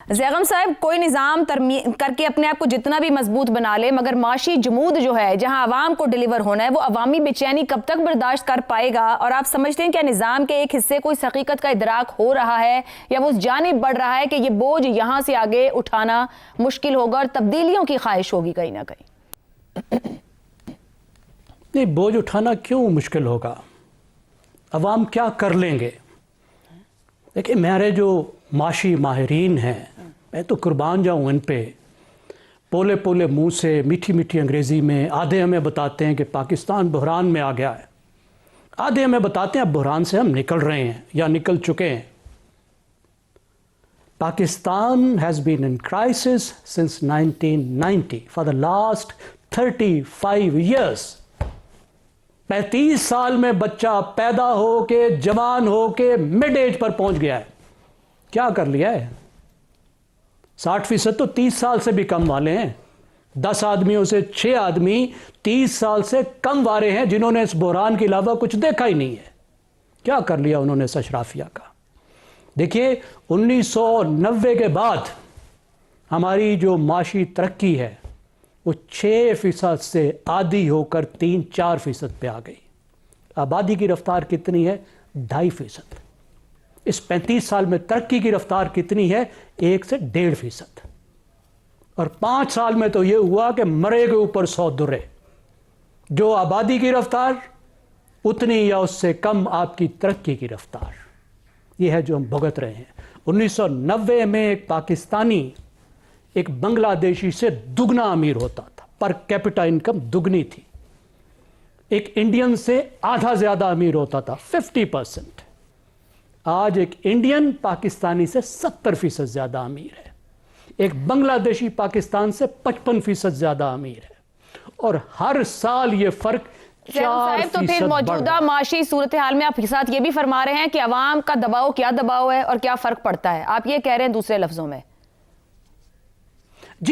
زیغم صاحب، کوئی نظام کر کے اپنے آپ کو جتنا بھی مضبوط بنا لے، مگر معاشی جمود جو ہے جہاں عوام کو ڈیلیور ہونا ہے، وہ عوامی بے چینی کب تک برداشت کر پائے گا؟ اور آپ سمجھتے ہیں کہ نظام کے ایک حصے کو اس حقیقت کا ادراک ہو رہا ہے یا وہ اس جانب بڑھ رہا ہے کہ یہ بوجھ یہاں سے آگے اٹھانا مشکل ہوگا اور تبدیلیوں کی خواہش ہوگی کہیں نہ کہیں؟ نہیں، بوجھ اٹھانا کیوں مشکل ہوگا؟ عوام کیا کر لیں گے؟ دیکھیں، میرے جو معاشی ماہرین ہیں، میں تو قربان جاؤں ان پہ، پولے پولے منہ سے میٹھی میٹھی انگریزی میں آدھے ہمیں بتاتے ہیں کہ پاکستان بحران میں آ گیا ہے، آدھے ہمیں بتاتے ہیں اب بحران سے ہم نکل رہے ہیں یا نکل چکے ہیں۔ Pakistan has been in crisis since 1990 for the last 35 years۔ 35 سال میں بچہ پیدا ہو کے جوان ہو کے مڈ ایج پر پہنچ گیا ہے، کیا کر لیا ہے؟ 60% تو 30 سال سے بھی کم والے ہیں، 10 آدمیوں سے 6 آدمی 30 سال سے کم والے ہیں جنہوں نے اس بحران کے علاوہ کچھ دیکھا ہی نہیں ہے۔ کیا کر لیا انہوں نے اس اشرافیہ کا؟ دیکھیے، 1990 کے بعد ہماری جو معاشی ترقی ہے وہ 6% سے آدھی ہو کر 3-4% پہ آ گئی۔ آبادی کی رفتار کتنی ہے؟ 2.5%۔ اس 35 سال میں ترقی کی رفتار کتنی ہے؟ 1 سے 1.5%۔ اور 5 سال میں تو یہ ہوا کہ مرے کے اوپر 100 درے۔ جو آبادی کی رفتار اتنی یا اس سے کم آپ کی ترقی کی رفتار، یہ ہے جو ہم بھگت رہے ہیں۔ 1990 میں ایک پاکستانی ایک بنگلہ دیشی سے دگنا امیر ہوتا تھا، پر کیپٹا انکم دگنی تھی۔ ایک انڈین سے آدھا زیادہ امیر ہوتا تھا، 50%۔ آج ایک انڈین پاکستانی سے 70% زیادہ امیر ہے، ایک بنگلہ دیشی پاکستان سے 55% زیادہ امیر ہے، اور ہر سال یہ فرق 4% تو پھر موجودہ معاشی صورتحال میں آپ کے ساتھ یہ بھی فرما رہے ہیں کہ عوام کا دباؤ کیا دباؤ ہے اور کیا فرق پڑتا ہے؟ آپ یہ کہہ رہے ہیں دوسرے لفظوں میں؟